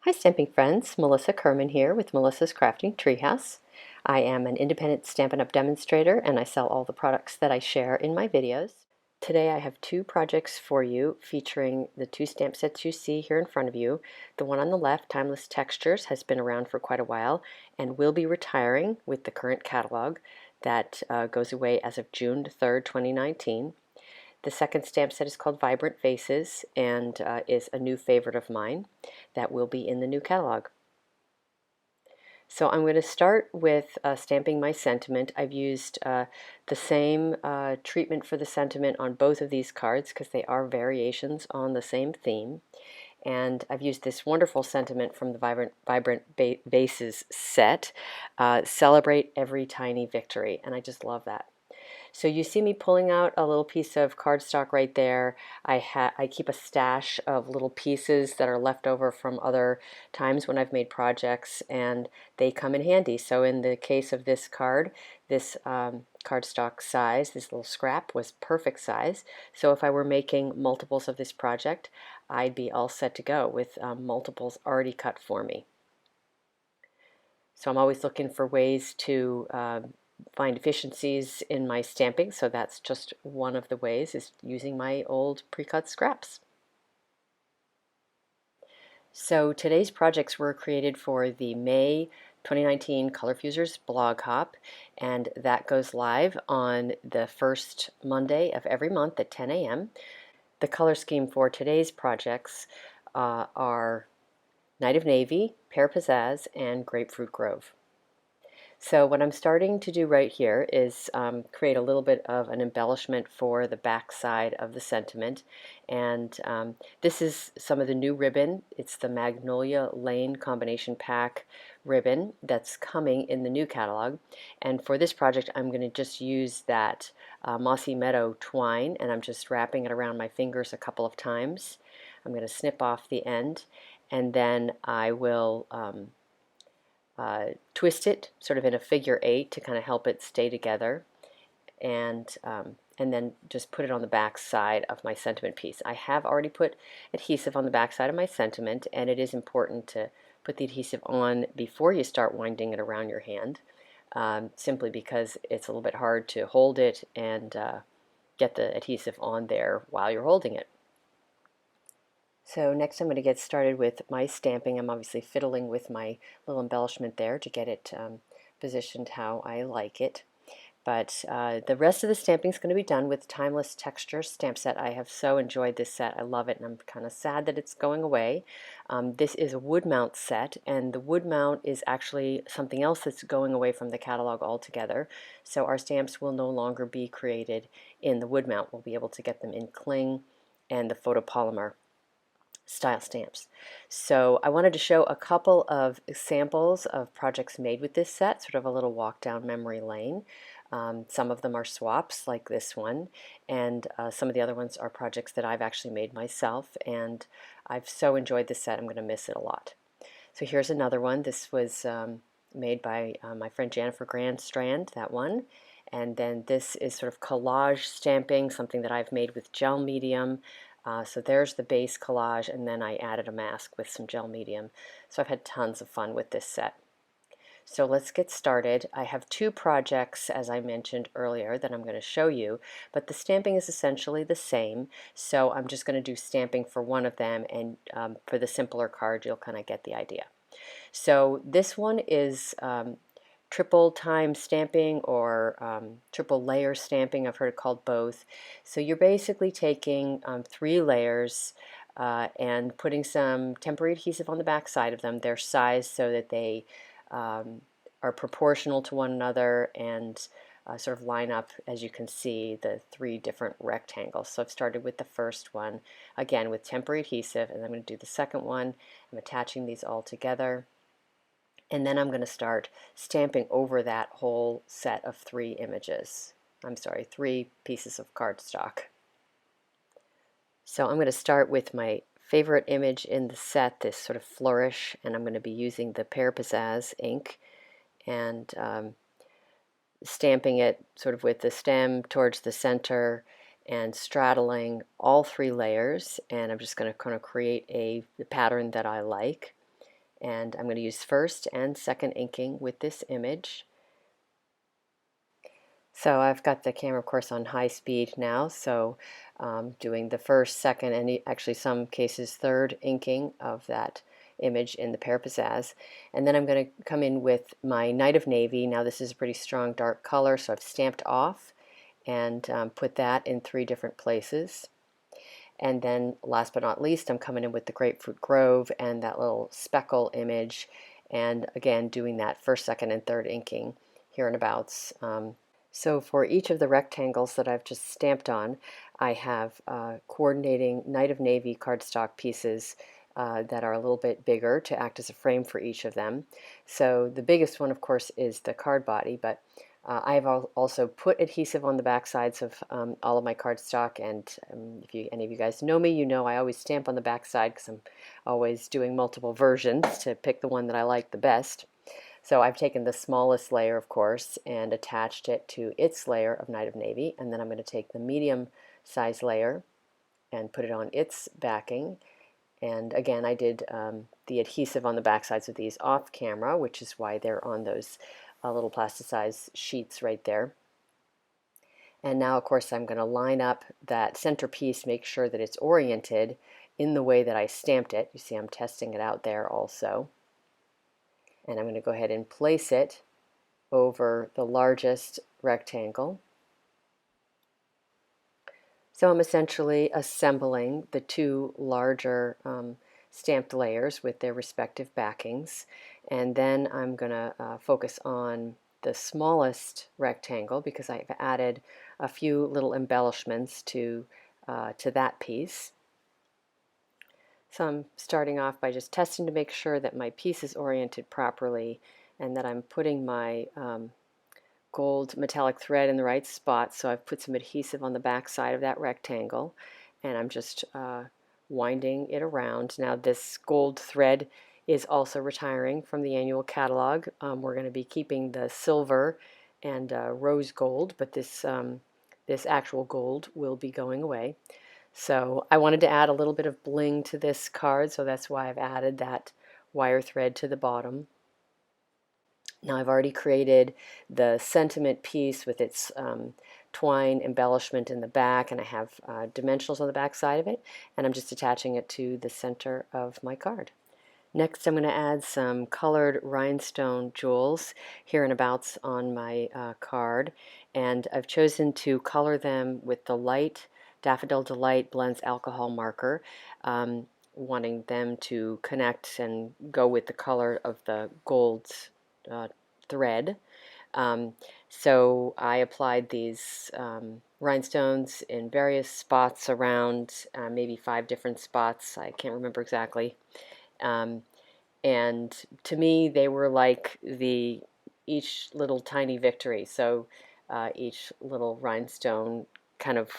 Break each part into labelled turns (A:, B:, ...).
A: Hi stamping friends, Melissa Kerman here with Melissa's Crafting Treehouse. I am an independent Stampin' Up! Demonstrator and I sell all the products that I share in my videos. Today I have two projects for you featuring the two stamp sets you see here in front of you. The one on the left, Timeless Textures, has been around for quite a while and will be retiring with the current catalog that goes away as of June 3rd, 2019. The second stamp set is called Vibrant Vases and is a new favorite of mine that will be in the new catalog. So I'm going to start with stamping my sentiment. I've used the same treatment for the sentiment on both of these cards because they are variations on the same theme. And I've used this wonderful sentiment from the Vibrant Vases set, Celebrate Every Tiny Victory, and I just love that. So you see me pulling out a little piece of cardstock right there. I keep a stash of little pieces that are left over from other times when I've made projects, and they come in handy. So in the case of this card, this cardstock size, this little scrap, was perfect size. So if I were making multiples of this project, I'd be all set to go with multiples already cut for me. So I'm always looking for ways to find efficiencies in my stamping, so that's just one of the ways, is using my old pre-cut scraps. So today's projects were created for the May 2019 Color Fusers blog hop, and that goes live on the first Monday of every month at 10 a.m. The color scheme for today's projects are Night of Navy, Pear Pizzazz, and Grapefruit Grove. So what I'm starting to do right here is create a little bit of an embellishment for the back side of the sentiment. And this is some of the new ribbon. It's the Magnolia Lane Combination Pack ribbon that's coming in the new catalog. And for this project, I'm going to just use that Mossy Meadow twine, and I'm just wrapping it around my fingers a couple of times. I'm going to snip off the end, and then I will twist it sort of in a figure eight to kind of help it stay together, and then just put it on the back side of my sentiment piece. I have already put adhesive on the back side of my sentiment, and it is important to put the adhesive on before you start winding it around your hand, simply because it's a little bit hard to hold it and get the adhesive on there while you're holding it. So next I'm going to get started with my stamping. I'm obviously fiddling with my little embellishment there to get it positioned how I like it. But the rest of the stamping is going to be done with Timeless Texture Stamp Set. I have so enjoyed this set. I love it, and I'm kind of sad that it's going away. This is a wood mount set, and the wood mount is actually something else that's going away from the catalog altogether. So our stamps will no longer be created in the wood mount. We'll be able to get them in cling and the photopolymer style stamps. So I wanted to show a couple of examples of projects made with this set, sort of a little walk down memory lane. Some of them are swaps like this one, and some of the other ones are projects that I've actually made myself, and I've so enjoyed this set I'm going to miss it a lot. So here's another one. This was made by my friend Jennifer Grandstrand, that one. And then this is sort of collage stamping, something that I've made with gel medium. So there's the base collage, and then I added a mask with some gel medium. So I've had tons of fun with this set. So let's get started. I have two projects, as I mentioned earlier, that I'm going to show you, but the stamping is essentially the same. So I'm just going to do stamping for one of them, and for the simpler card, you'll kind of get the idea. So this one is triple time stamping, or triple layer stamping. I've heard it called both. So you're basically taking 3 layers and putting some temporary adhesive on the back side of them. They're sized so that they are proportional to one another and sort of line up, as you can see, the 3 different rectangles. So I've started with the first one, again with temporary adhesive, and I'm going to do the second one. I'm attaching these all together. And then I'm going to start stamping over that whole set of 3 images. I'm sorry, 3 pieces of cardstock. So I'm going to start with my favorite image in the set, this sort of flourish, and I'm going to be using the Pear Pizzazz ink and stamping it sort of with the stem towards the center and straddling all 3 layers, and I'm just going to kind of create the pattern that I like. And I'm going to use first and second inking with this image. So I've got the camera, of course, on high speed now, so doing the first, second, and actually some cases third inking of that image in the Pear Pizzazz. And then I'm going to come in with my Night of Navy. Now this is a pretty strong dark color, so I've stamped off and put that in 3 different places. And then last but not least, I'm coming in with the Grapefruit Grove and that little speckle image, and again doing that first, second, and third inking here and abouts. So for each of the rectangles that I've just stamped on, I have coordinating Night of Navy cardstock pieces that are a little bit bigger to act as a frame for each of them. So the biggest one, of course, is the card body, but I've also put adhesive on the back sides of all of my cardstock, and if any of you guys know me, you know I always stamp on the back side because I'm always doing multiple versions to pick the one that I like the best. So I've taken the smallest layer, of course, and attached it to its layer of Night of Navy, and then I'm going to take the medium size layer and put it on its backing. And again, I did the adhesive on the back sides of these off camera, which is why they're on those little plasticized sheets right there. And now, of course, I'm going to line up that centerpiece, make sure that it's oriented in the way that I stamped it. You see I'm testing it out there also. And I'm going to go ahead and place it over the largest rectangle. So I'm essentially assembling the 2 larger stamped layers with their respective backings, and then I'm going to focus on the smallest rectangle because I've added a few little embellishments to that piece. So I'm starting off by just testing to make sure that my piece is oriented properly and that I'm putting my gold metallic thread in the right spot. So I've put some adhesive on the back side of that rectangle, and I'm just winding it around. Now this gold thread is also retiring from the annual catalog. We're going to be keeping the silver and rose gold, but this actual gold will be going away. So I wanted to add a little bit of bling to this card, so that's why I've added that wire thread to the bottom. Now I've already created the sentiment piece with its twine embellishment in the back, and I have dimensionals on the back side of it, and I'm just attaching it to the center of my card. Next, I'm going to add some colored rhinestone jewels here and abouts on my card, and I've chosen to color them with the light Daffodil Delight Blends Alcohol marker, wanting them to connect and go with the color of the gold thread. So I applied these rhinestones in various spots around, maybe 5 different spots. I can't remember exactly. And to me, they were like each little tiny victory. So each little rhinestone kind of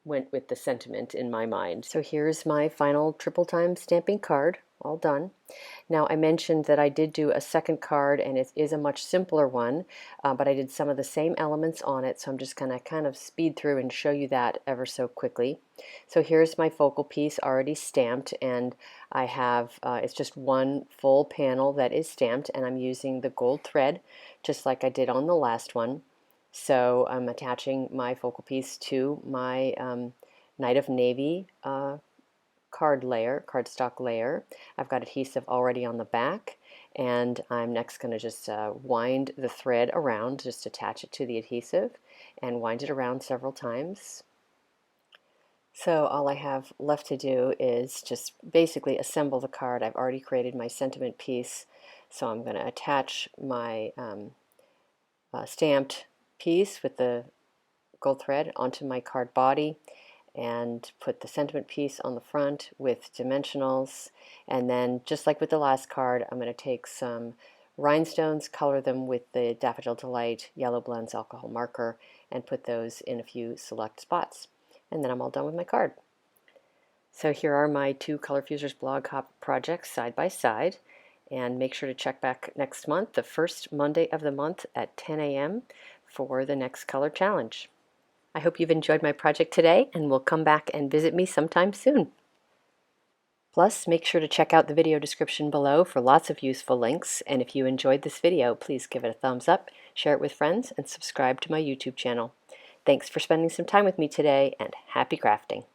A: went with the sentiment in my mind. So here's my final triple time stamping card, all done. Now I mentioned that I did do a second card, and it is a much simpler one, but I did some of the same elements on it, so I'm just going to kind of speed through and show you that ever so quickly. So here's my focal piece already stamped, and I have, it's just one full panel that is stamped, and I'm using the gold thread just like I did on the last one. So I'm attaching my focal piece to my Night of Navy cardstock layer. I've got adhesive already on the back, and I'm next going to just wind the thread around, just attach it to the adhesive and wind it around several times. So all I have left to do is just basically assemble the card. I've already created my sentiment piece, so I'm going to attach my stamped piece with the gold thread onto my card body and put the sentiment piece on the front with dimensionals, and then just like with the last card, I'm going to take some rhinestones, color them with the Daffodil Delight Yellow Blends Alcohol marker, and put those in a few select spots, and then I'm all done with my card. So here are my 2 Color Fusers blog hop projects side by side, and make sure to check back next month, the first Monday of the month at 10 a.m. for the next color challenge. I hope you've enjoyed my project today and will come back and visit me sometime soon. Plus, make sure to check out the video description below for lots of useful links, and if you enjoyed this video, please give it a thumbs up, share it with friends, and subscribe to my YouTube channel. Thanks for spending some time with me today, and happy crafting!